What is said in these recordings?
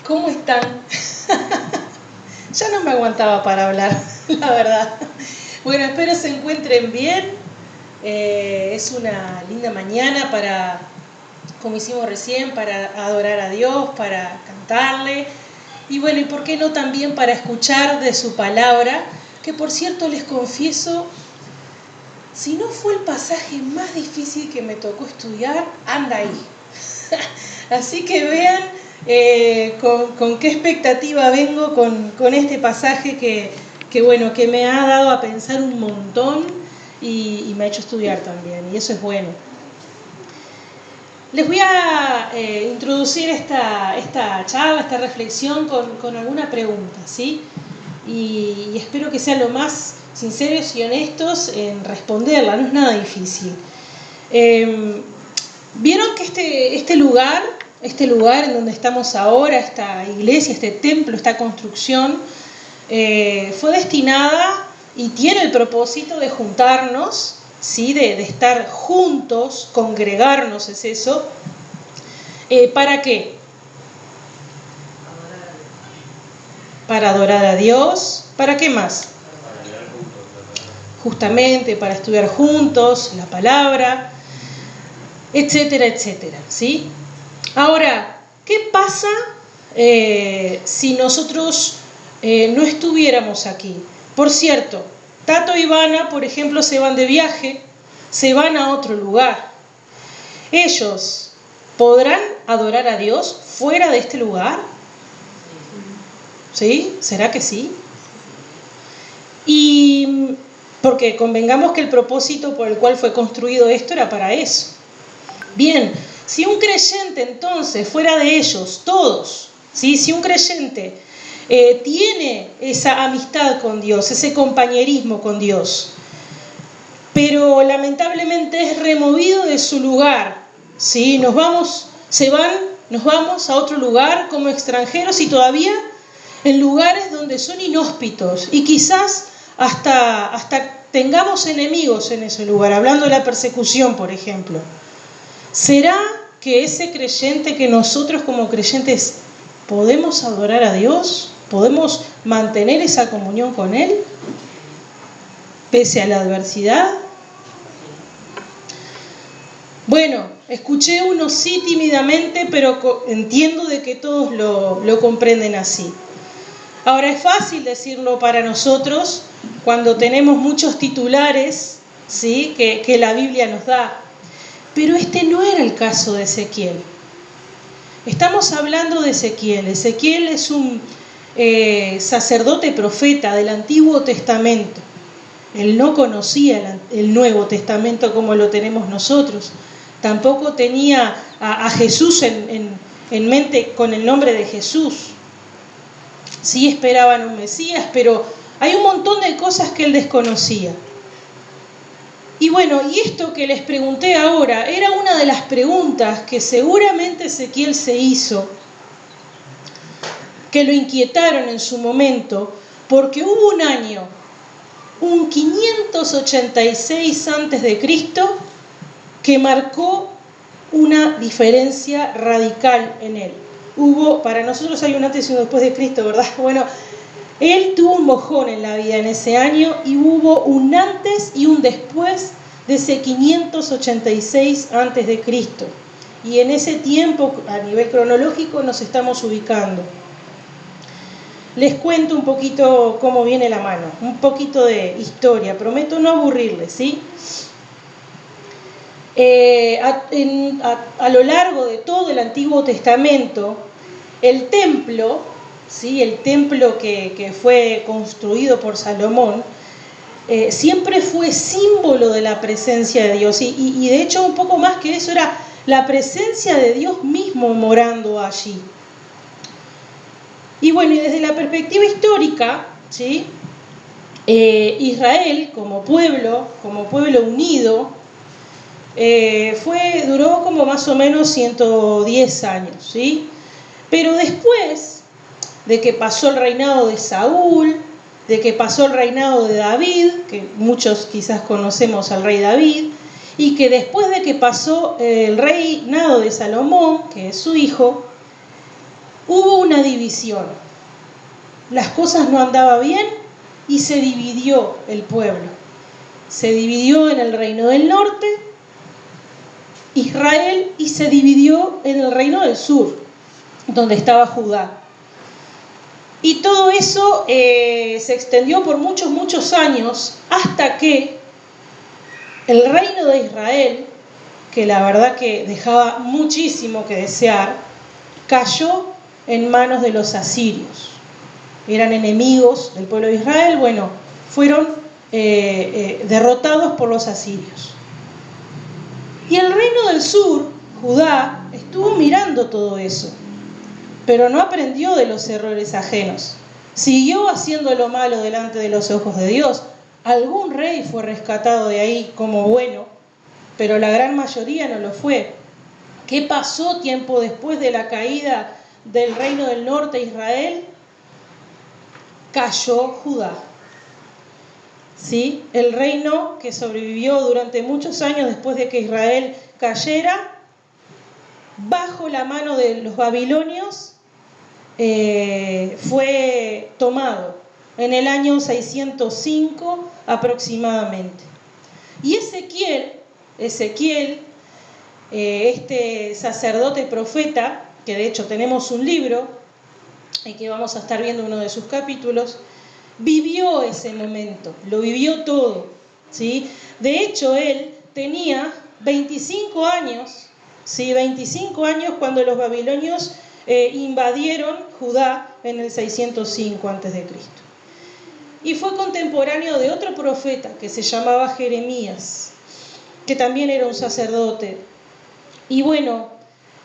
¿Cómo están? Ya no me aguantaba para hablar, la verdad. Bueno, espero se encuentren bien. Es una linda mañana para, como hicimos recién, para adorar a Dios, para cantarle. Y bueno, y por qué no también para escuchar de su palabra, que por cierto les confieso, si no fue el pasaje más difícil que me tocó estudiar, anda ahí. Así que vean con qué expectativa vengo con este pasaje que bueno, que me ha dado a pensar un montón y me ha hecho estudiar también, y eso es bueno. Les voy a introducir esta charla, esta reflexión con alguna pregunta, ¿sí? Y espero que sean lo más sinceros y honestos en responderla, no es nada difícil. Vieron que este lugar en donde estamos ahora, esta iglesia, este templo, esta construcción, fue destinada y tiene el propósito de juntarnos, ¿sí? de estar juntos, congregarnos, es eso. ¿Para qué? Para adorar a Dios. ¿Para qué más? Justamente para estudiar juntos la palabra, etcétera, etcétera, ¿sí? Ahora, ¿qué pasa si nosotros no estuviéramos aquí? Por cierto, Tato y Ivana, por ejemplo, se van de viaje, se van a otro lugar. ¿Ellos podrán adorar a Dios fuera de este lugar? ¿Sí? ¿Será que sí? Y porque convengamos que el propósito por el cual fue construido esto era para eso. Bien, si un creyente entonces, fuera de ellos, todos, ¿sí? Si un creyente tiene esa amistad con Dios, ese compañerismo con Dios, pero lamentablemente es removido de su lugar, ¿sí? Nos vamos a otro lugar como extranjeros y todavía en lugares donde son inhóspitos y quizás hasta tengamos enemigos en ese lugar, hablando de la persecución, por ejemplo. ¿Será que ese creyente, que nosotros como creyentes podemos adorar a Dios? ¿Podemos mantener esa comunión con Él pese a la adversidad? Bueno, escuché uno sí tímidamente, pero entiendo de que todos lo comprenden así. Ahora, es fácil decirlo para nosotros cuando tenemos muchos titulares, ¿sí? que la Biblia nos da. Pero este no era el caso de Ezequiel. Estamos hablando de Ezequiel. Ezequiel es un sacerdote profeta del Antiguo Testamento. Él no conocía el Nuevo Testamento como lo tenemos nosotros. Tampoco tenía a Jesús en mente con el nombre de Jesús. Sí esperaban un Mesías, pero hay un montón de cosas que él desconocía. Y bueno, y esto que les pregunté ahora era una de las preguntas que seguramente Ezequiel se hizo, que lo inquietaron en su momento, porque hubo un año, un 586 a.C., que marcó una diferencia radical en él. Para nosotros hay un antes y un después de Cristo, ¿verdad? Bueno, él tuvo un mojón en la vida en ese año y hubo un antes y un después de ese 586 a.C. Y en ese tiempo, a nivel cronológico, nos estamos ubicando. Les cuento un poquito cómo viene la mano, un poquito de historia. Prometo no aburrirles, ¿sí? A lo largo de todo el Antiguo Testamento, el templo, ¿sí? El templo que fue construido por Salomón, siempre fue símbolo de la presencia de Dios. Y de hecho, un poco más que eso, era la presencia de Dios mismo morando allí. Y bueno, y desde la perspectiva histórica, ¿sí? Israel como pueblo unido, duró como más o menos 110 años, ¿sí? Pero después de que pasó el reinado de Saúl, de que pasó el reinado de David, que muchos quizás conocemos al rey David, y que después de que pasó el reinado de Salomón, que es su hijo, hubo una división. Las cosas no andaban bien y se dividió el pueblo. Se dividió en el reino del norte, Israel, y se dividió en el reino del sur, donde estaba Judá. Y todo eso se extendió por muchos años, hasta que el reino de Israel, que la verdad que dejaba muchísimo que desear, cayó en manos de los asirios. Eran enemigos del pueblo de Israel, bueno, fueron derrotados por los asirios. Y el reino del sur, Judá, estuvo mirando todo eso, pero no aprendió de los errores ajenos. Siguió haciendo lo malo delante de los ojos de Dios. Algún rey fue rescatado de ahí como bueno, pero la gran mayoría no lo fue. ¿Qué pasó tiempo después de la caída del reino del norte, Israel? Cayó Judá. ¿Sí? El reino que sobrevivió durante muchos años después de que Israel cayera, bajo la mano de los babilonios, fue tomado en el año 605 aproximadamente. Y Ezequiel, este sacerdote profeta, que de hecho tenemos un libro y que vamos a estar viendo uno de sus capítulos, vivió ese momento, lo vivió todo, ¿sí? De hecho, él tenía 25 años, ¿sí? 25 años cuando los babilonios invadieron Judá en el 605 a.C. Y fue contemporáneo de otro profeta que se llamaba Jeremías, que también era un sacerdote. Y bueno,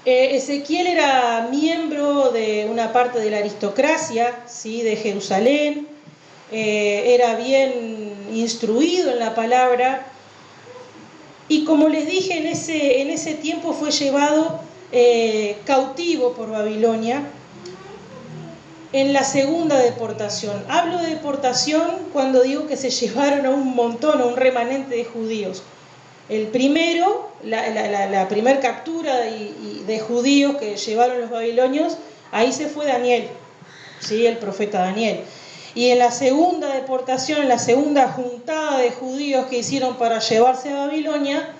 Ezequiel era miembro de una parte de la aristocracia, ¿sí? De Jerusalén, era bien instruido en la palabra, y como les dije, en ese tiempo fue llevado cautivo por Babilonia en la segunda deportación. Hablo de deportación cuando digo que se llevaron a un montón, a un remanente de judíos. El primero, la primer captura de judíos que llevaron los babilonios, ahí se fue Daniel, ¿sí? El profeta Daniel. Y en la segunda deportación, en la segunda juntada de judíos que hicieron para llevarse a Babilonia,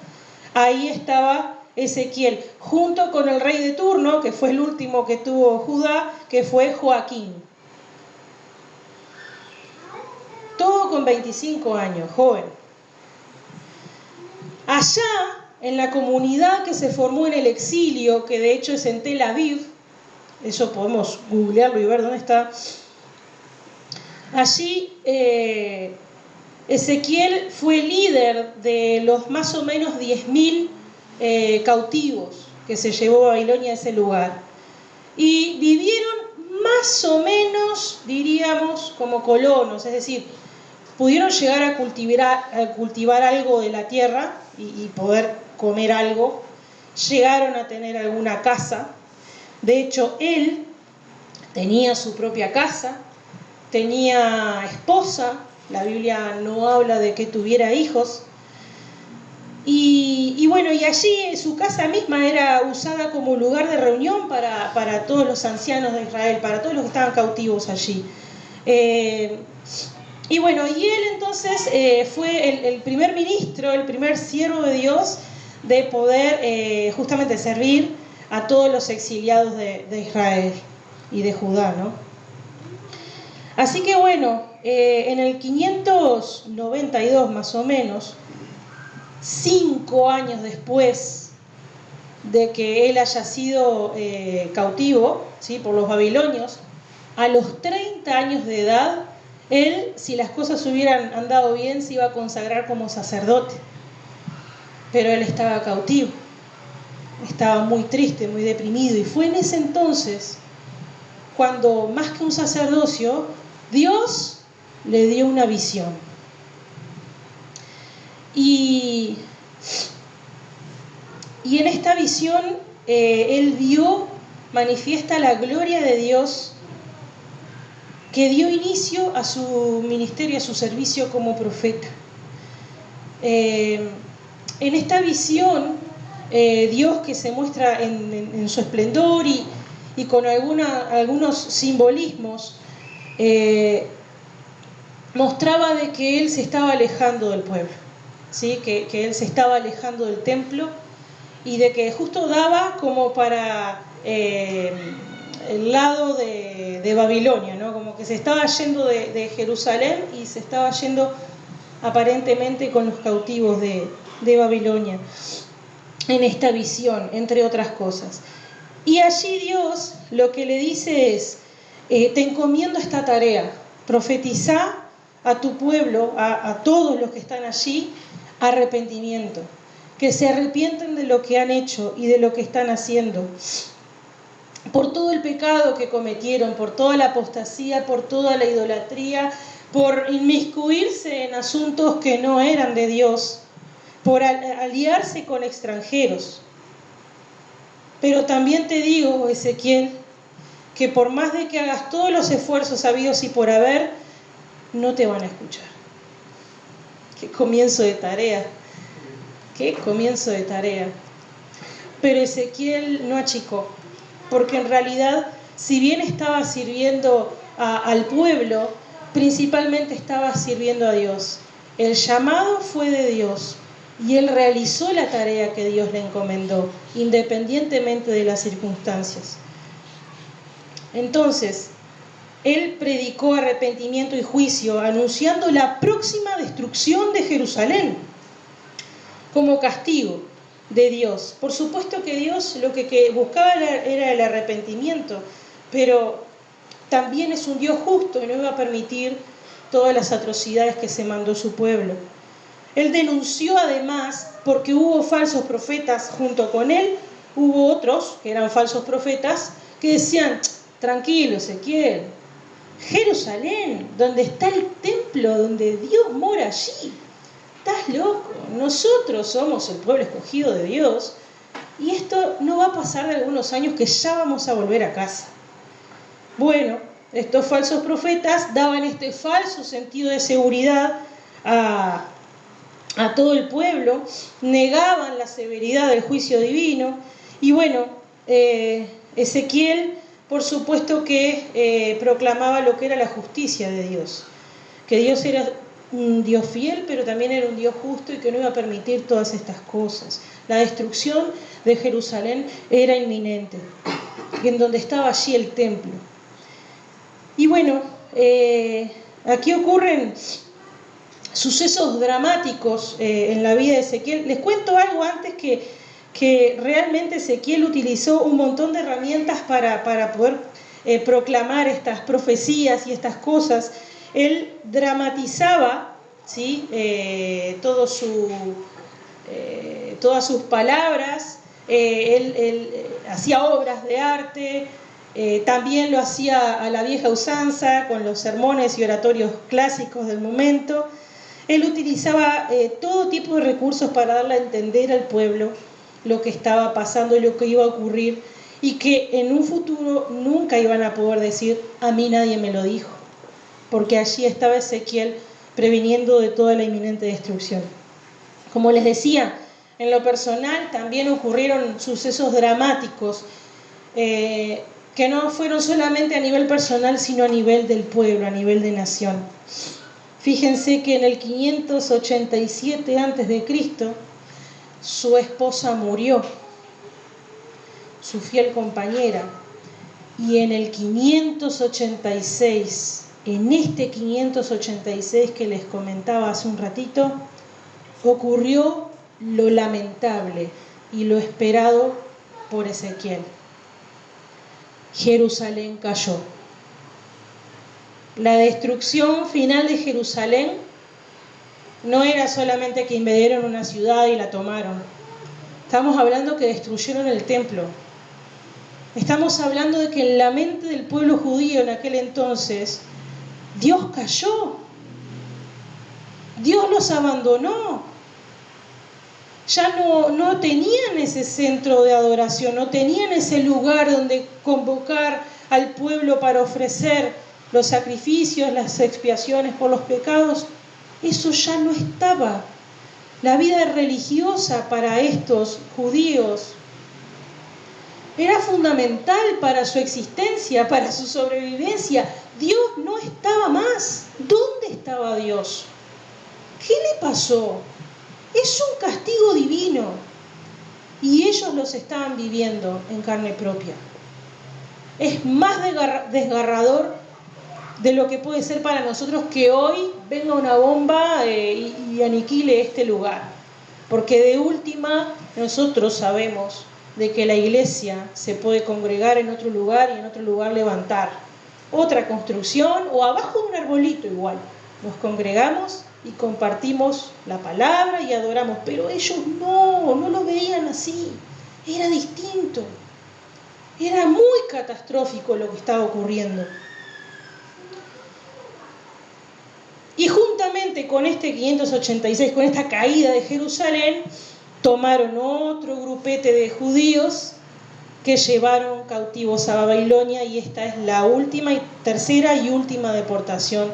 ahí estaba Ezequiel, junto con el rey de turno, que fue el último que tuvo Judá, que fue Joaquín. Todo con 25 años, joven. Allá, en la comunidad que se formó en el exilio, que de hecho es en Tel Aviv, eso podemos googlearlo y ver dónde está. Allí Ezequiel fue líder de los más o menos 10.000 cautivos que se llevó a Babilonia a ese lugar. Y vivieron más o menos, diríamos, como colonos, es decir, pudieron llegar a cultivar algo de la tierra y poder comer algo. Llegaron a tener alguna casa. De hecho, él tenía su propia casa, tenía esposa. La Biblia no habla de que tuviera hijos. Y bueno, y allí su casa misma era usada como lugar de reunión para todos los ancianos de Israel, para todos los que estaban cautivos allí. Y bueno, y él entonces fue el primer ministro, el primer siervo de Dios de poder justamente servir a todos los exiliados de Israel y de Judá, ¿no? Así que bueno, en el 592 más o menos, 5 años después de que él haya sido cautivo, ¿sí? Por los babilonios, a los 30 años de edad, él, si las cosas hubieran andado bien, se iba a consagrar como sacerdote. Pero él estaba cautivo, estaba muy triste, muy deprimido, y fue en ese entonces cuando, más que un sacerdocio, Dios le dio una visión. Y en esta visión él vio manifiesta la gloria de Dios, que dio inicio a su ministerio, a su servicio como profeta. En esta visión, Dios, que se muestra en su esplendor y con algunos simbolismos, mostraba de que él se estaba alejando del pueblo, ¿sí? Que él se estaba alejando del templo y de que justo daba como para el lado de Babilonia, ¿no? Como que se estaba yendo de Jerusalén y se estaba yendo aparentemente con los cautivos de Babilonia, en esta visión, entre otras cosas. Y allí Dios lo que le dice es, te encomiendo esta tarea, profetizá a tu pueblo, a todos los que están allí, arrepentimiento, que se arrepienten de lo que han hecho y de lo que están haciendo, por todo el pecado que cometieron, por toda la apostasía, por toda la idolatría, por inmiscuirse en asuntos que no eran de Dios, por aliarse con extranjeros. Pero también te digo, Ezequiel, que por más de que hagas todos los esfuerzos habidos y por haber, no te van a escuchar. Qué comienzo de tarea, qué comienzo de tarea. Pero Ezequiel no achicó, porque en realidad, si bien estaba sirviendo al pueblo, principalmente estaba sirviendo a Dios. El llamado fue de Dios y él realizó la tarea que Dios le encomendó, independientemente de las circunstancias. Entonces, él predicó arrepentimiento y juicio, anunciando la próxima destrucción de Jerusalén como castigo de Dios. Por supuesto que Dios lo que buscaba era el arrepentimiento, pero también es un Dios justo y no iba a permitir todas las atrocidades que se mandó su pueblo. Él denunció además, porque hubo falsos profetas junto con él, hubo otros que eran falsos profetas que decían, tranquilo Ezequiel, Jerusalén, donde está el templo, donde Dios mora allí, estás loco, nosotros somos el pueblo escogido de Dios y esto no va a pasar de algunos años que ya vamos a volver a casa. Bueno, estos falsos profetas daban este falso sentido de seguridad a todo el pueblo, negaban la severidad del juicio divino y bueno, Ezequiel por supuesto que proclamaba lo que era la justicia de Dios, que Dios era un Dios fiel, pero también era un Dios justo y que no iba a permitir todas estas cosas. La destrucción de Jerusalén era inminente, en donde estaba allí el templo. Y bueno, aquí ocurren sucesos dramáticos en la vida de Ezequiel. Les cuento algo antes que realmente Ezequiel utilizó un montón de herramientas para poder proclamar estas profecías y estas cosas. Él dramatizaba, ¿sí? Todas sus palabras, él hacía obras de arte, también lo hacía a la vieja usanza con los sermones y oratorios clásicos del momento. Él utilizaba todo tipo de recursos para darle a entender al pueblo lo que estaba pasando y lo que iba a ocurrir y que en un futuro nunca iban a poder decir, a mí nadie me lo dijo, porque allí estaba Ezequiel previniendo de toda la inminente destrucción. Como les decía, en lo personal también ocurrieron sucesos dramáticos que no fueron solamente a nivel personal, sino a nivel del pueblo, a nivel de nación. Fíjense que en el 587 a.C., su esposa murió, su fiel compañera, y en el 586, en este 586 que les comentaba hace un ratito, ocurrió lo lamentable y lo esperado por Ezequiel. Jerusalén cayó. La destrucción final de Jerusalén no era solamente que invadieron una ciudad y la tomaron. Estamos hablando que destruyeron el templo. Estamos hablando de que en la mente del pueblo judío en aquel entonces, Dios cayó. Dios los abandonó. Ya no tenían ese centro de adoración, no tenían ese lugar donde convocar al pueblo para ofrecer los sacrificios, las expiaciones por los pecados. Eso ya no estaba. La vida religiosa para estos judíos era fundamental para su existencia, para su sobrevivencia. Dios no estaba más. ¿Dónde estaba Dios? ¿Qué le pasó? Es un castigo divino. Y ellos los estaban viviendo en carne propia. Es más desgarrador de lo que puede ser para nosotros que hoy venga una bomba y aniquile este lugar. Porque de última nosotros sabemos de que la iglesia se puede congregar en otro lugar y en otro lugar levantar otra construcción o abajo de un arbolito igual. Nos congregamos y compartimos la palabra y adoramos, pero ellos no lo veían así, era distinto, era muy catastrófico lo que estaba ocurriendo. Y juntamente con este 586, con esta caída de Jerusalén, tomaron otro grupete de judíos que llevaron cautivos a Babilonia, y esta es la tercera y última deportación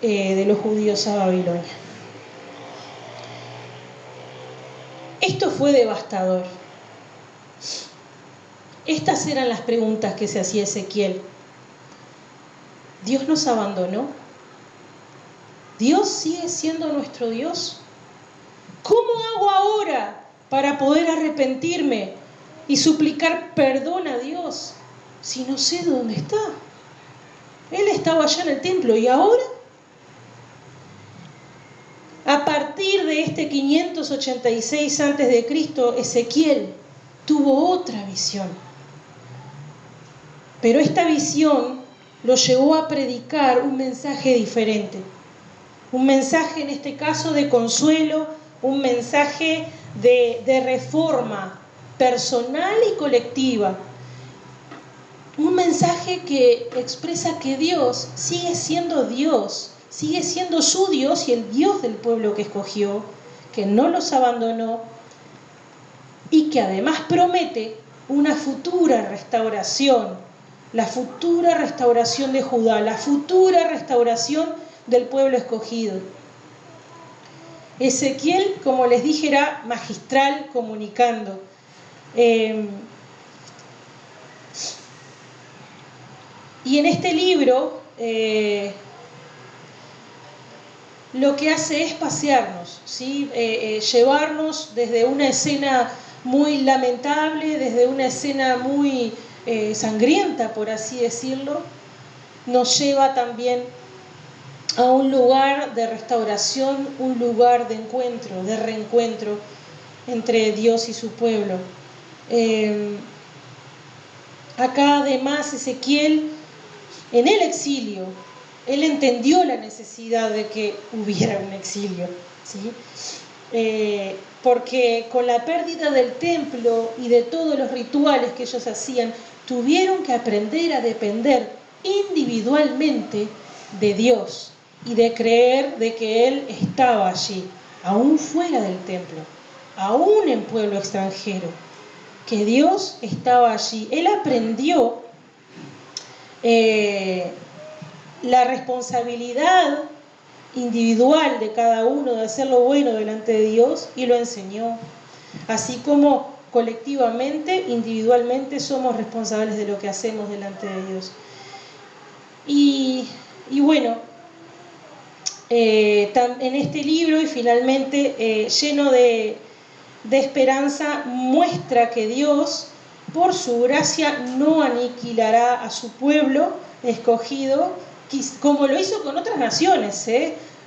de los judíos a Babilonia. Esto fue devastador. Estas eran las preguntas que se hacía Ezequiel. ¿Dios nos abandonó? ¿Dios sigue siendo nuestro Dios? ¿Cómo hago ahora para poder arrepentirme y suplicar perdón a Dios si no sé dónde está? Él estaba allá en el templo, ¿y ahora? A partir de este 586 a.C., Ezequiel tuvo otra visión. Pero esta visión lo llevó a predicar un mensaje diferente. Un mensaje, en este caso, de consuelo, un mensaje de reforma personal y colectiva. Un mensaje que expresa que Dios sigue siendo Dios, sigue siendo su Dios y el Dios del pueblo que escogió, que no los abandonó y que además promete una futura restauración, la futura restauración de Judá, la futura restauración del pueblo escogido. Ezequiel, como les dije, era magistral comunicando. Y en este libro lo que hace es pasearnos, ¿sí? Llevarnos desde una escena muy lamentable, desde una escena muy sangrienta, por así decirlo, nos lleva también a un lugar de restauración, un lugar de encuentro, de reencuentro entre Dios y su pueblo. Acá además Ezequiel, en el exilio, él entendió la necesidad de que hubiera un exilio, ¿sí? Porque con la pérdida del templo y de todos los rituales que ellos hacían, tuvieron que aprender a depender individualmente de Dios y de creer de que Él estaba allí, aún fuera del templo, aún en pueblo extranjero, que Dios estaba allí. Él aprendió la responsabilidad individual de cada uno de hacer lo bueno delante de Dios y lo enseñó. Así como colectivamente, individualmente somos responsables de lo que hacemos delante de Dios. Y bueno, en este libro, y finalmente lleno de esperanza, muestra que Dios, por su gracia, no aniquilará a su pueblo escogido, como lo hizo con otras naciones.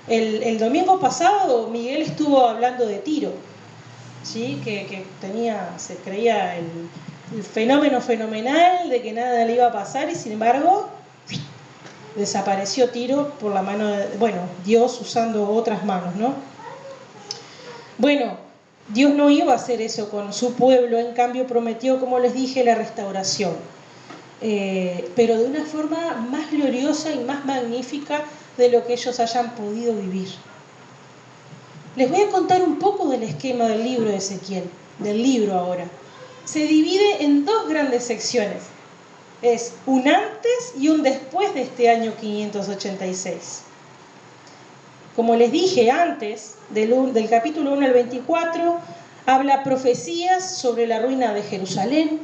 El domingo pasado Miguel estuvo hablando de Tiro, ¿sí? que se creía el fenómeno fenomenal de que nada le iba a pasar, y sin embargo desapareció Tiro por la mano de, Dios usando otras manos, ¿no? Bueno, Dios no iba a hacer eso con su pueblo, en cambio prometió, como les dije, la restauración, pero de una forma más gloriosa y más magnífica de lo que ellos hayan podido vivir. Les voy a contar un poco del esquema del libro de Ezequiel, del libro ahora. Se divide en dos grandes secciones. Es un antes y un después de este año 586. Como les dije antes, del capítulo 1 al 24, habla profecías sobre la ruina de Jerusalén,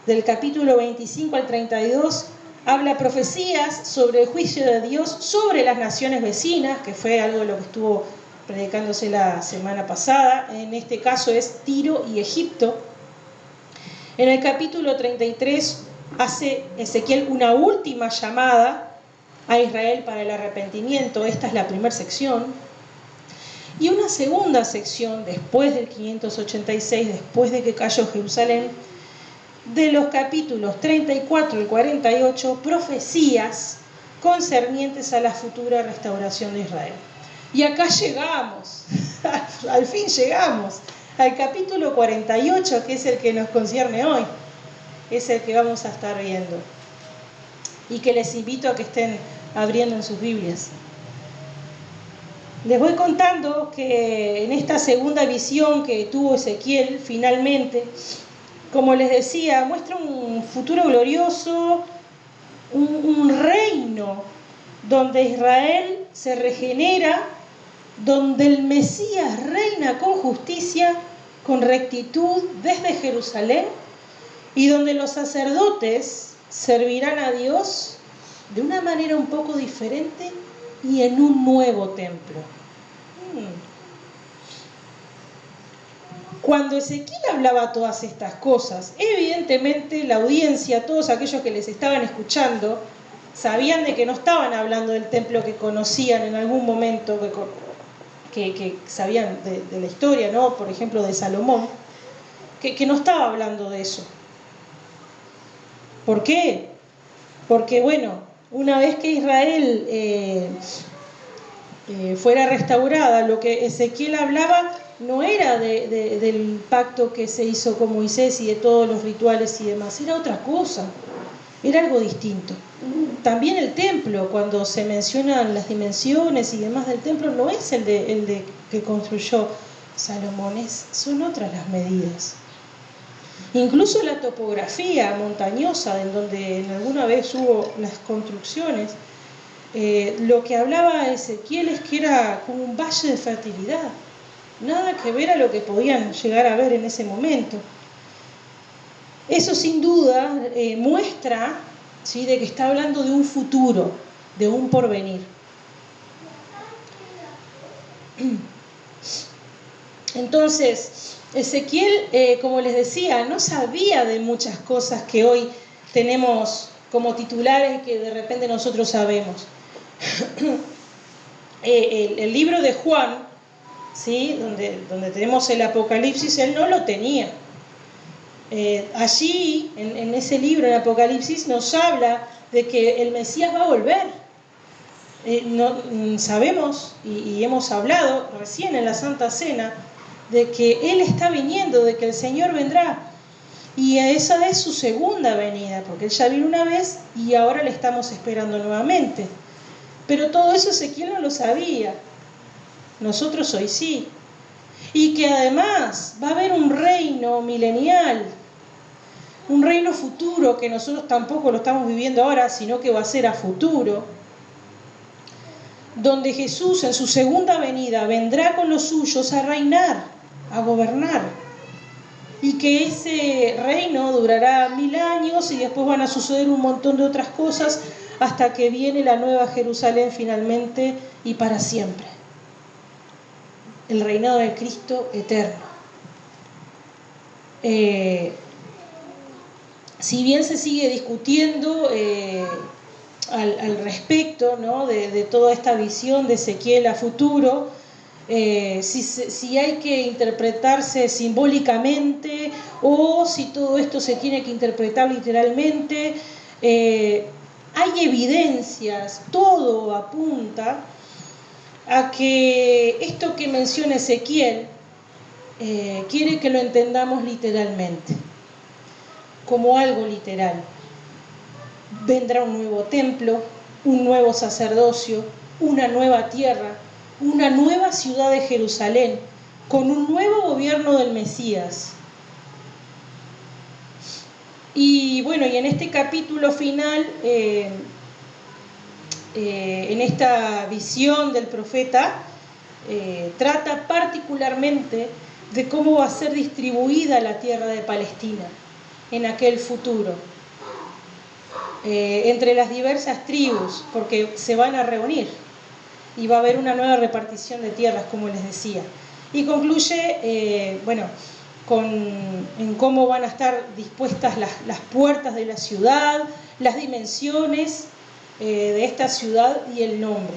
del capítulo 25 al 32, habla profecías sobre el juicio de Dios sobre las naciones vecinas, que fue algo de lo que estuvo predicándose la semana pasada. En este caso es Tiro y Egipto. En el capítulo 33 hace Ezequiel una última llamada a Israel para el arrepentimiento. Esta es la primera sección. Y una segunda sección, después del 586, después de que cayó Jerusalén, de los capítulos 34 y 48, profecías concernientes a la futura restauración de Israel. Y acá llegamos, al fin llegamos, al capítulo 48, que es el que nos concierne hoy, es el que vamos a estar viendo. Y que les invito a que estén abriendo en sus Biblias. Les voy contando que en esta segunda visión que tuvo Ezequiel, finalmente, como les decía, muestra un futuro glorioso, un reino donde Israel se regenera, donde el Mesías reina con justicia, con rectitud desde Jerusalén, y donde los sacerdotes servirán a Dios de una manera un poco diferente y en un nuevo templo. Cuando Ezequiel hablaba todas estas cosas, evidentemente la audiencia, todos aquellos que les estaban escuchando, sabían de que no estaban hablando del templo que conocían en algún momento, que sabían de la historia, ¿no? Por ejemplo, de Salomón, que no estaba hablando de eso. ¿Por qué? Porque, bueno, una vez que Israel fuera restaurada, lo que Ezequiel hablaba no era del pacto que se hizo con Moisés y de todos los rituales y demás, era otra cosa, era algo distinto. También el templo, cuando se mencionan las dimensiones y demás del templo, no es el de que construyó Salomón, son otras las medidas. Incluso la topografía montañosa, en donde en alguna vez hubo las construcciones, lo que hablaba Ezequiel es que era como un valle de fertilidad, nada que ver a lo que podían llegar a ver en ese momento. Eso sin duda muestra, ¿sí?, de que está hablando de un futuro, de un porvenir. Entonces, Ezequiel, como les decía, no sabía de muchas cosas que hoy tenemos como titulares que de repente nosotros sabemos. El libro de Juan, ¿sí?, donde tenemos el Apocalipsis, él no lo tenía. Allí, en ese libro, en Apocalipsis, nos habla de que el Mesías va a volver. Sabemos y hemos hablado recién en la Santa Cena de que Él está viniendo, de que el Señor vendrá. Y esa es su segunda venida, porque Él ya vino una vez y ahora le estamos esperando nuevamente. Pero todo eso Ezequiel no lo sabía. Nosotros hoy sí. Y que además va a haber un reino milenial, un reino futuro que nosotros tampoco lo estamos viviendo ahora, sino que va a ser a futuro, donde Jesús en su segunda venida vendrá con los suyos a reinar, a gobernar, y que ese reino durará 1000 años y después van a suceder un montón de otras cosas hasta que viene la nueva Jerusalén finalmente y para siempre. El reinado de Cristo eterno. Si bien se sigue discutiendo al respecto, ¿no?, de toda esta visión de Ezequiel a futuro, si hay que interpretarse simbólicamente o si todo esto se tiene que interpretar literalmente, hay evidencias, todo apunta a que esto que menciona Ezequiel quiere que lo entendamos literalmente, como algo literal. Vendrá un nuevo templo, un nuevo sacerdocio, una nueva tierra, una nueva ciudad de Jerusalén, con un nuevo gobierno del Mesías. Y bueno, y en este capítulo final, en esta visión del profeta, trata particularmente de cómo va a ser distribuida la tierra de Palestina. en aquel futuro, entre las diversas tribus, porque se van a reunir y va a haber una nueva repartición de tierras, como les decía. Y concluye, en cómo van a estar dispuestas las puertas de la ciudad, las dimensiones de esta ciudad y el nombre.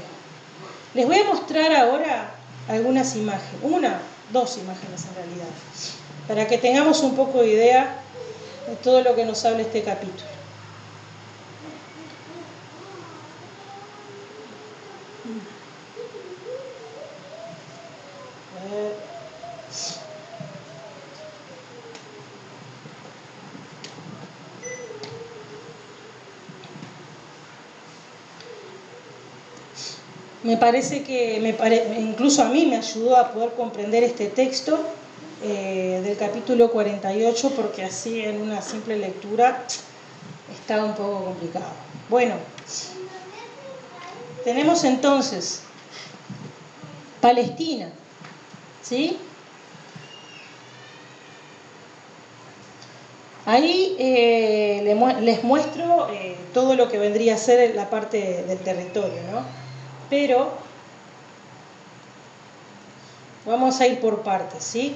Les voy a mostrar ahora algunas imágenes, dos imágenes en realidad, para que tengamos un poco de idea de todo lo que nos habla este capítulo. Me parece que incluso a mí me ayudó a poder comprender este texto del capítulo 48, porque así en una simple lectura estaba un poco complicado. Bueno, tenemos entonces Palestina, ¿sí? Ahí les muestro todo lo que vendría a ser la parte del territorio, ¿no? Pero vamos a ir por partes, ¿sí?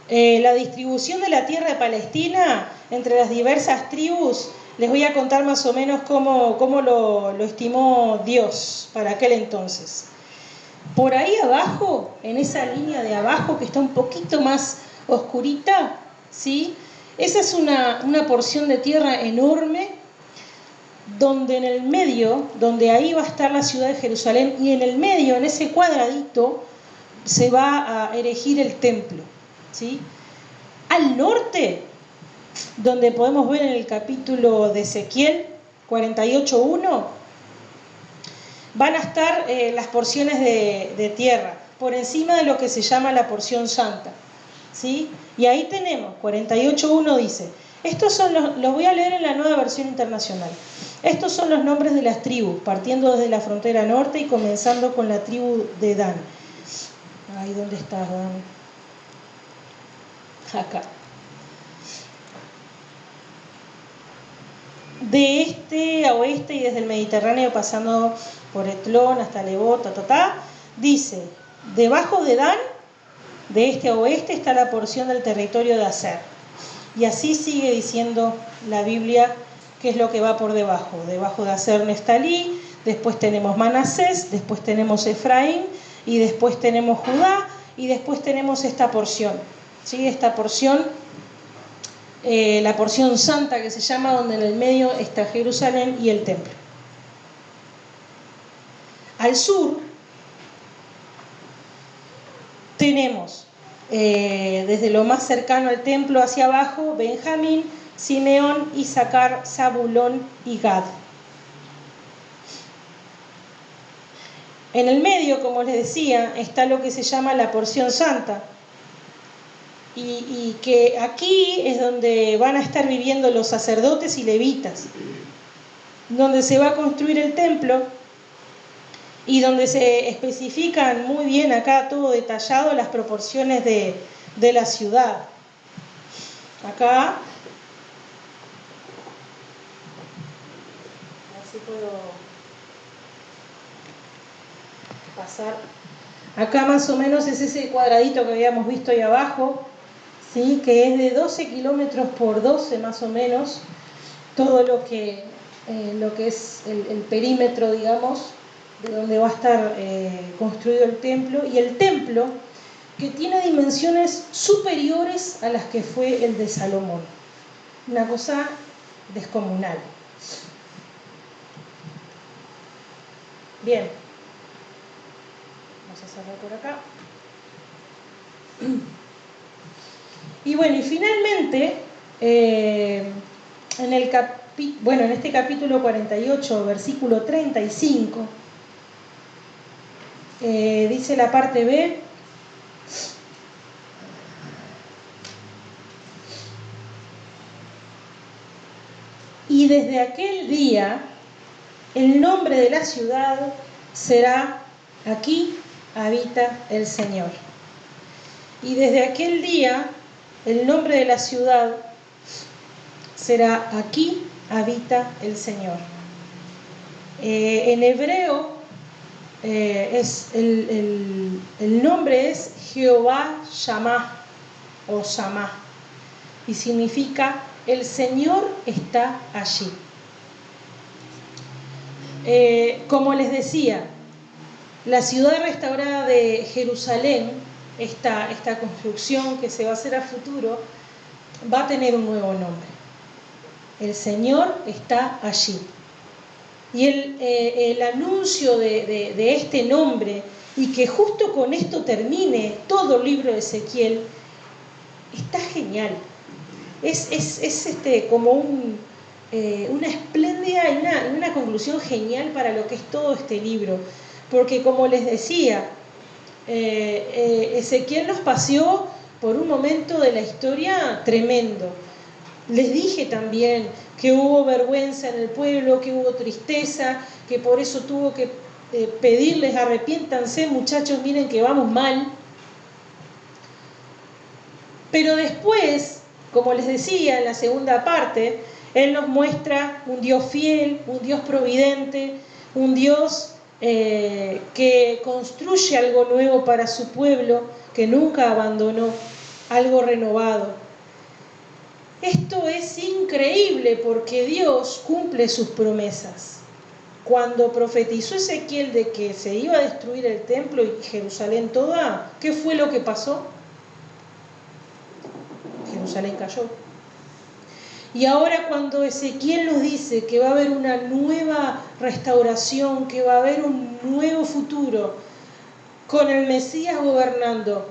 La distribución de la tierra de Palestina entre las diversas tribus, les voy a contar más o menos cómo lo estimó Dios para aquel entonces. Por ahí abajo, en esa línea de abajo que está un poquito más oscurita, ¿sí? Esa es una porción de tierra enorme, donde en el medio, donde ahí va a estar la ciudad de Jerusalén, y en el medio, en ese cuadradito, se va a erigir el templo, ¿sí? Al norte, donde podemos ver en el capítulo de Ezequiel 48:1, van a estar las porciones de tierra, por encima de lo que se llama la porción santa, ¿sí? Y ahí tenemos, 48:1 dice, estos son los voy a leer en la Nueva Versión Internacional. Estos son los nombres de las tribus, partiendo desde la frontera norte y comenzando con la tribu de Dan. Ay, ¿dónde estás, Dan? Acá. De este a oeste y desde el Mediterráneo pasando por Etlón hasta Lebó, dice, debajo de Dan, de este a oeste, está la porción del territorio de Aser. Y así sigue diciendo la Biblia qué es lo que va por debajo. Debajo de Aser, Neftalí, después tenemos Manasés, después tenemos Efraín, y después tenemos Judá, y después tenemos esta porción, ¿sí? Esta porción, la porción santa que se llama, donde en el medio está Jerusalén y el templo. Al sur tenemos desde lo más cercano al templo hacia abajo, Benjamín, Simeón, Isaacar, Zabulón y Gad. En el medio, como les decía, está lo que se llama la porción santa, y que aquí es donde van a estar viviendo los sacerdotes y levitas, donde se va a construir el templo y donde se especifican muy bien acá todo detallado las proporciones de la ciudad. Acá, a ver si puedo pasar. Acá más o menos es ese cuadradito que habíamos visto ahí abajo, ¿sí? Que es de 12 kilómetros por 12 más o menos, todo lo que es el perímetro, digamos, de donde va a estar construido el templo, y el templo que tiene dimensiones superiores a las que fue el de Salomón. Una cosa descomunal. Bien. Vamos a cerrar por acá. Y bueno, y finalmente, en este capítulo 48, versículo 35, dice la parte B: y desde aquel día el nombre de la ciudad será aquí habita el Señor. Y desde aquel día, el nombre de la ciudad será Aquí habita el Señor. En hebreo, el nombre es Jehová Shammah o Shammah, y significa el Señor está allí. Como les decía, la ciudad restaurada de Jerusalén, esta construcción que se va a hacer a futuro, va a tener un nuevo nombre. El Señor está allí. Y el anuncio de este nombre, y que justo con esto termine todo el libro de Ezequiel, está genial. Es como una espléndida y una conclusión genial para lo que es todo este libro. Porque como les decía, Ezequiel nos paseó por un momento de la historia tremendo. Les dije también que hubo vergüenza en el pueblo, que hubo tristeza, que por eso tuvo que pedirles: arrepiéntanse, muchachos, miren que vamos mal. Pero después, como les decía en la segunda parte, Él nos muestra un Dios fiel, un Dios providente, un Dios que construye algo nuevo para su pueblo, que nunca abandonó, algo renovado. Esto es increíble porque Dios cumple sus promesas. Cuando profetizó Ezequiel de que se iba a destruir el templo y Jerusalén toda, ¿qué fue lo que pasó? Jerusalén cayó. Y ahora cuando Ezequiel nos dice que va a haber una nueva restauración, que va a haber un nuevo futuro con el Mesías gobernando,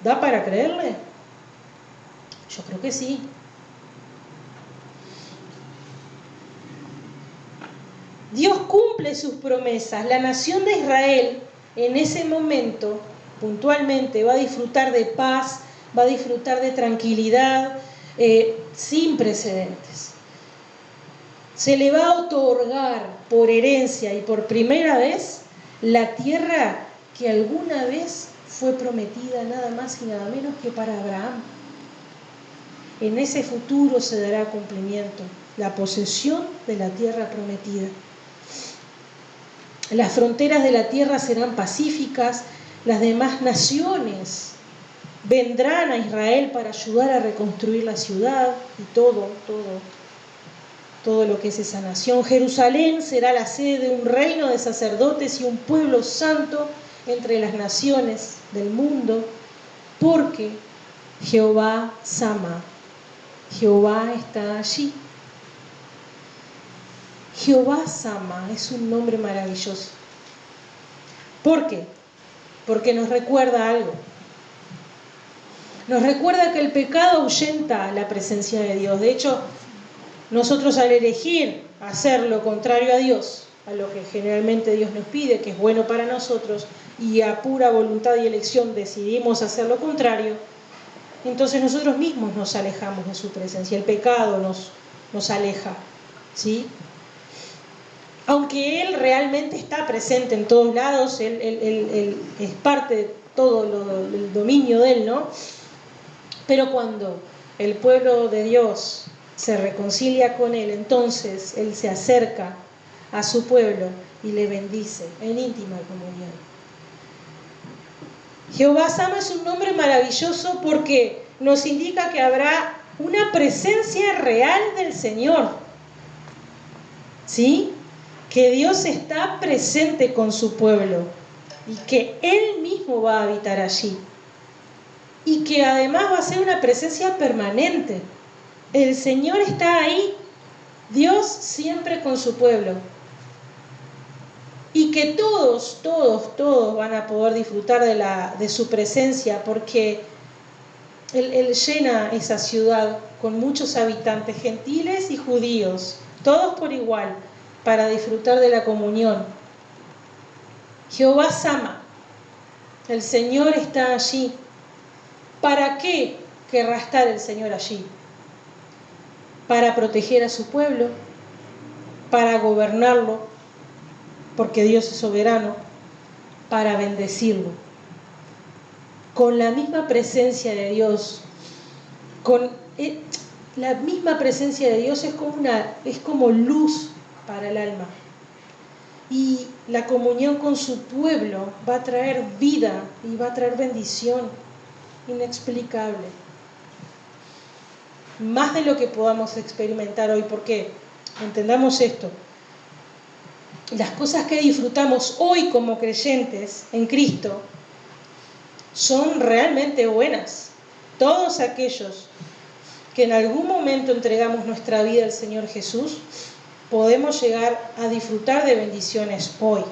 ¿da para creerle? Yo creo que sí. Dios cumple sus promesas. La nación de Israel en ese momento, puntualmente, va a disfrutar de paz, va a disfrutar de tranquilidad, sin precedentes. Se le va a otorgar por herencia y por primera vez la tierra que alguna vez fue prometida nada más y nada menos que para Abraham. En ese futuro se dará cumplimiento la posesión de la tierra prometida. Las fronteras de la tierra serán pacíficas, las demás naciones vendrán a Israel para ayudar a reconstruir la ciudad y todo lo que es esa nación. Jerusalén será la sede de un reino de sacerdotes y un pueblo santo entre las naciones del mundo, porque Jehová Sama, Jehová está allí. Jehová Sama es un nombre maravilloso. ¿Por qué? Porque nos recuerda algo. Nos recuerda que el pecado ahuyenta la presencia de Dios. De hecho, nosotros al elegir hacer lo contrario a Dios, a lo que generalmente Dios nos pide, que es bueno para nosotros, y a pura voluntad y elección decidimos hacer lo contrario, entonces nosotros mismos nos alejamos de su presencia. El pecado nos aleja, ¿sí? Aunque Él realmente está presente en todos lados, Él es parte de todo el dominio de Él, ¿no? Pero cuando el pueblo de Dios se reconcilia con Él, entonces Él se acerca a su pueblo y le bendice en íntima comunión. Jehová Sama es un nombre maravilloso porque nos indica que habrá una presencia real del Señor, ¿sí? Que Dios está presente con su pueblo y que Él mismo va a habitar allí. Y que además va a ser una presencia permanente. El Señor está ahí, Dios siempre con su pueblo. Y que todos van a poder disfrutar de su presencia, porque Él llena esa ciudad con muchos habitantes, gentiles y judíos, todos por igual, para disfrutar de la comunión. Jehová Sama, el Señor está allí. ¿Para qué querrá estar el Señor allí? Para proteger a su pueblo, para gobernarlo, porque Dios es soberano, para bendecirlo. Con la misma presencia de Dios, la misma presencia de Dios es como luz para el alma. Y la comunión con su pueblo va a traer vida y va a traer bendición inexplicable. Más de lo que podamos experimentar hoy, porque entendamos esto. Las cosas que disfrutamos hoy como creyentes en Cristo son realmente buenas. Todos aquellos que en algún momento entregamos nuestra vida al Señor Jesús, podemos llegar a disfrutar de bendiciones hoy.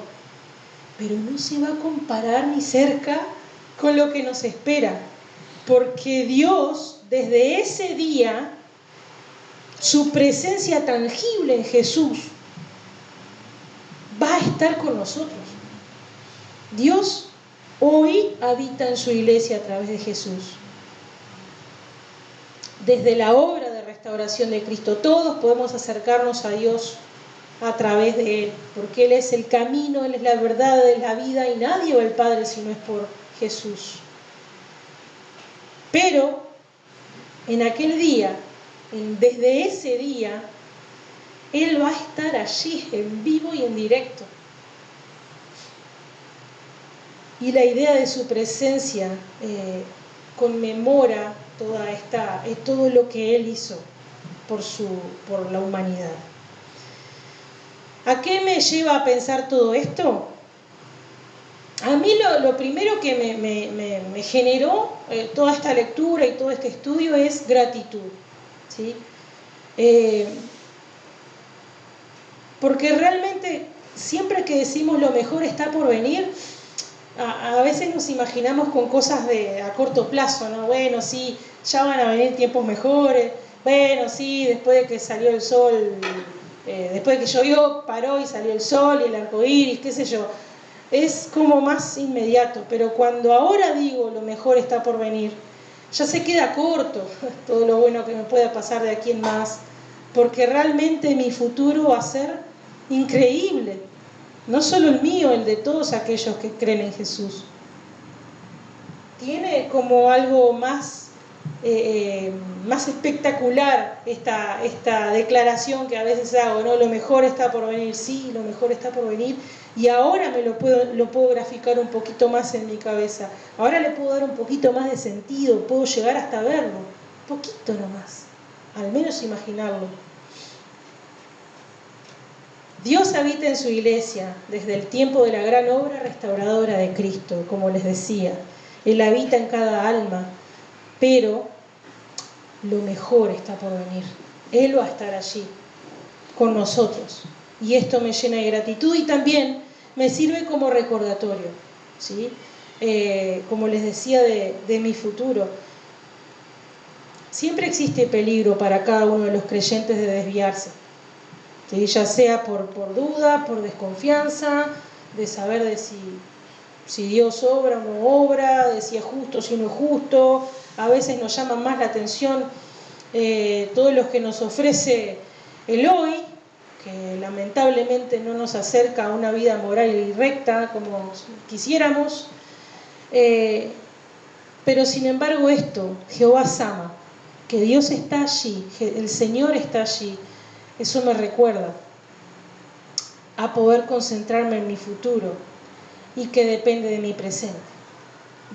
Pero no se va a comparar ni cerca con lo que nos espera. Porque Dios, desde ese día, su presencia tangible en Jesús va a estar con nosotros. Dios hoy habita en su iglesia a través de Jesús. Desde la obra de restauración de Cristo, todos podemos acercarnos a Dios a través de Él, porque Él es el camino, Él es la verdad, Él es la vida, y nadie va al Padre si no es por Jesús. Pero en aquel día, desde ese día, Él va a estar allí en vivo y en directo. Y la idea de su presencia conmemora todo lo que Él hizo por la humanidad. ¿A qué me lleva a pensar todo esto? A mí lo primero que me generó toda esta lectura y todo este estudio es gratitud, ¿sí? Porque realmente siempre que decimos lo mejor está por venir, a veces nos imaginamos con cosas a corto plazo, ¿no? Bueno, sí, ya van a venir tiempos mejores, bueno, sí, después de que salió el sol, después de que llovió, paró y salió el sol y el arco iris, qué sé yo. Es como más inmediato, pero cuando ahora digo lo mejor está por venir, ya se queda corto todo lo bueno que me pueda pasar de aquí en más, porque realmente mi futuro va a ser increíble, no solo el mío, el de todos aquellos que creen en Jesús. Tiene como algo más espectacular esta declaración que a veces hago, ¿no? Lo mejor está por venir, sí, lo mejor está por venir. Y ahora lo puedo graficar un poquito más en mi cabeza. Ahora le puedo dar un poquito más de sentido, puedo llegar hasta verlo. Un poquito nomás, al menos imaginarlo. Dios habita en su iglesia desde el tiempo de la gran obra restauradora de Cristo, como les decía. Él habita en cada alma, pero lo mejor está por venir. Él va a estar allí con nosotros. Y esto me llena de gratitud y también me sirve como recordatorio, ¿sí? Como les decía, de mi futuro. Siempre existe peligro para cada uno de los creyentes de desviarse, ¿sí? Ya sea por duda, por desconfianza, de saber de si Dios obra o no obra, de si es justo o si no es justo. A veces nos llaman más la atención todos los que nos ofrece el hoy, que lamentablemente no nos acerca a una vida moral y recta como quisiéramos, pero sin embargo esto, Jehová Sama, que Dios está allí, el Señor está allí, eso me recuerda a poder concentrarme en mi futuro y que depende de mi presente,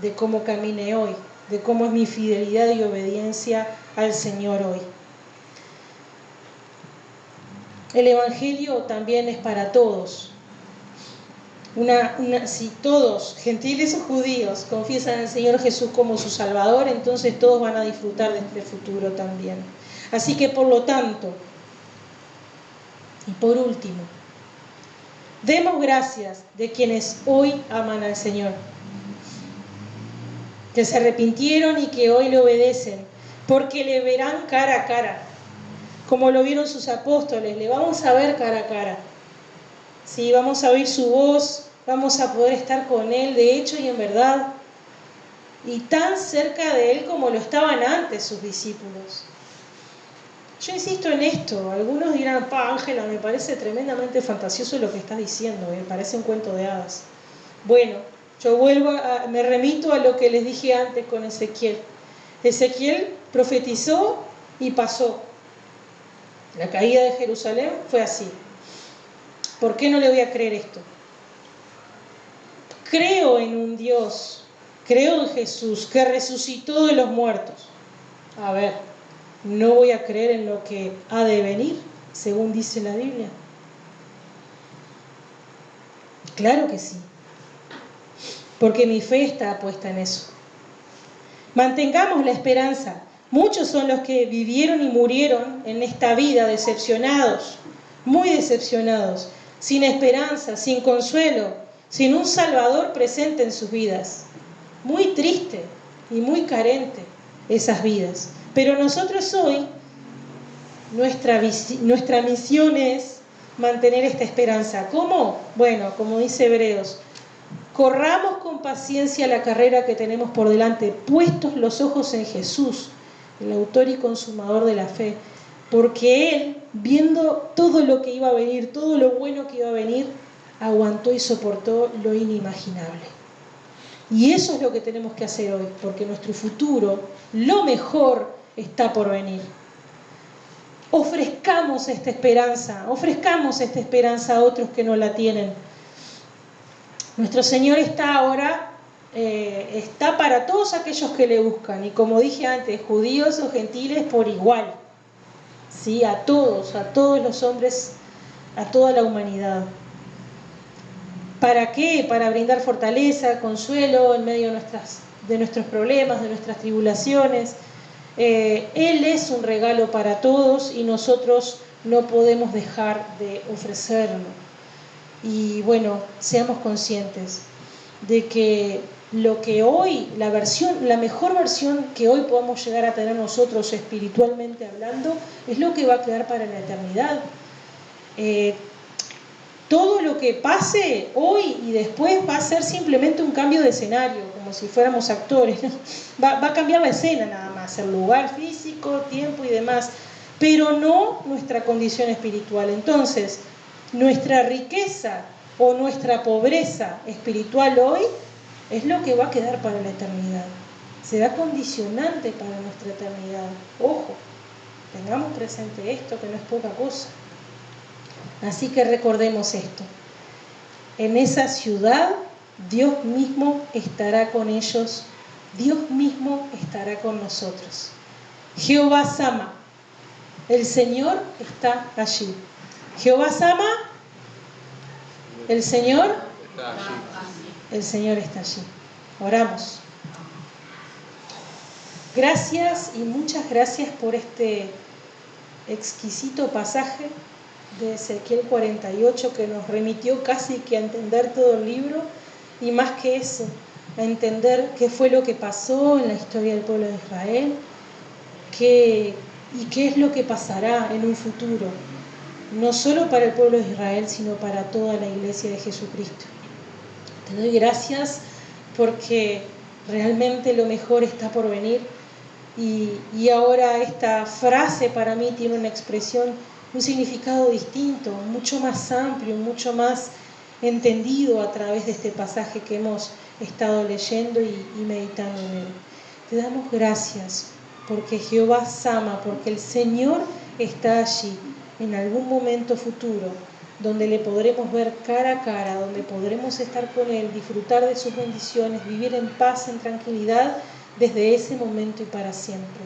de cómo camine hoy, de cómo es mi fidelidad y obediencia al Señor hoy. El Evangelio también es para todos. Si todos, gentiles o judíos, confiesan al Señor Jesús como su Salvador, entonces todos van a disfrutar de este futuro también. Así que por lo tanto, y por último, demos gracias de quienes hoy aman al Señor, que se arrepintieron y que hoy le obedecen, porque le verán cara a cara, como lo vieron sus apóstoles, le vamos a ver cara a cara. Sí, vamos a oír su voz, vamos a poder estar con Él de hecho y en verdad, y tan cerca de Él como lo estaban antes sus discípulos. Yo insisto en esto, algunos dirán, Ángela, me parece tremendamente fantasioso lo que estás diciendo, me parece un cuento de hadas. Bueno, yo me remito a lo que les dije antes con Ezequiel. Ezequiel profetizó y pasó. La caída de Jerusalén fue así. ¿Por qué no le voy a creer esto? Creo en un Dios, creo en Jesús, que resucitó de los muertos. A ver, ¿no voy a creer en lo que ha de venir, según dice la Biblia? Claro que sí, porque mi fe está puesta en eso. Mantengamos la esperanza. Muchos son los que vivieron y murieron en esta vida decepcionados, muy decepcionados, sin esperanza, sin consuelo, sin un Salvador presente en sus vidas. Muy triste y muy carente esas vidas. Pero nosotros hoy, nuestra misión es mantener esta esperanza. ¿Cómo? Bueno, como dice Hebreos, corramos con paciencia la carrera que tenemos por delante, puestos los ojos en Jesús, el autor y consumador de la fe, porque Él, viendo todo lo que iba a venir, todo lo bueno que iba a venir, aguantó y soportó lo inimaginable. Y eso es lo que tenemos que hacer hoy, porque nuestro futuro, lo mejor, está por venir. Ofrezcamos esta esperanza a otros que no la tienen. Nuestro Señor está ahora, está para todos aquellos que le buscan, y como dije antes, judíos o gentiles por igual, ¿sí? A todos los hombres, a toda la humanidad. ¿Para qué? Para brindar fortaleza, consuelo en medio de nuestros problemas, de nuestras tribulaciones. Él es un regalo para todos y nosotros no podemos dejar de ofrecerlo. Y bueno, seamos conscientes de que lo que hoy, la mejor versión que hoy podamos llegar a tener nosotros espiritualmente hablando, es lo que va a quedar para la eternidad. Todo lo que pase hoy y después va a ser simplemente un cambio de escenario, como si fuéramos actores, ¿no? Va a cambiar la escena nada más, el lugar físico, tiempo y demás, pero no nuestra condición espiritual. Entonces, nuestra riqueza o nuestra pobreza espiritual hoy es lo que va a quedar para la eternidad. Será condicionante para nuestra eternidad. Ojo, tengamos presente esto, que no es poca cosa. Así que recordemos esto. En esa ciudad, Dios mismo estará con ellos. Dios mismo estará con nosotros. Jehová Sama, el Señor está allí. Jehová Sama, el Señor está allí. El Señor está allí. Oramos. Gracias y muchas gracias por este exquisito pasaje de Ezequiel 48 que nos remitió casi que a entender todo el libro, y más que eso, a entender qué fue lo que pasó en la historia del pueblo de Israel, y qué es lo que pasará en un futuro, no solo para el pueblo de Israel, sino para toda la iglesia de Jesucristo. Te doy gracias porque realmente lo mejor está por venir, y ahora esta frase para mí tiene una expresión, un significado distinto, mucho más amplio, mucho más entendido a través de este pasaje que hemos estado leyendo y meditando en él. Te damos gracias porque Jehová Sama, porque el Señor está allí en algún momento futuro, donde le podremos ver cara a cara, donde podremos estar con Él, disfrutar de sus bendiciones, vivir en paz, en tranquilidad, desde ese momento y para siempre.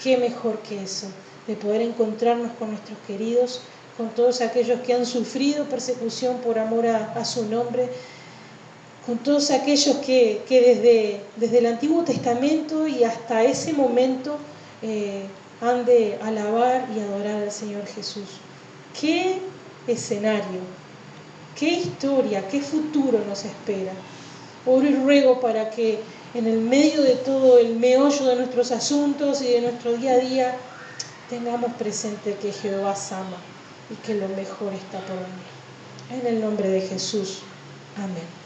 ¿Qué mejor que eso? De poder encontrarnos con nuestros queridos, con todos aquellos que han sufrido persecución por amor a su nombre, con todos aquellos que desde el Antiguo Testamento y hasta ese momento han de alabar y adorar al Señor Jesús. ¿Qué escenario, qué historia, qué futuro nos espera? Oro y ruego para que en el medio de todo el meollo de nuestros asuntos y de nuestro día a día tengamos presente que Jehová ama y que lo mejor está por venir. En el nombre de Jesús. Amén.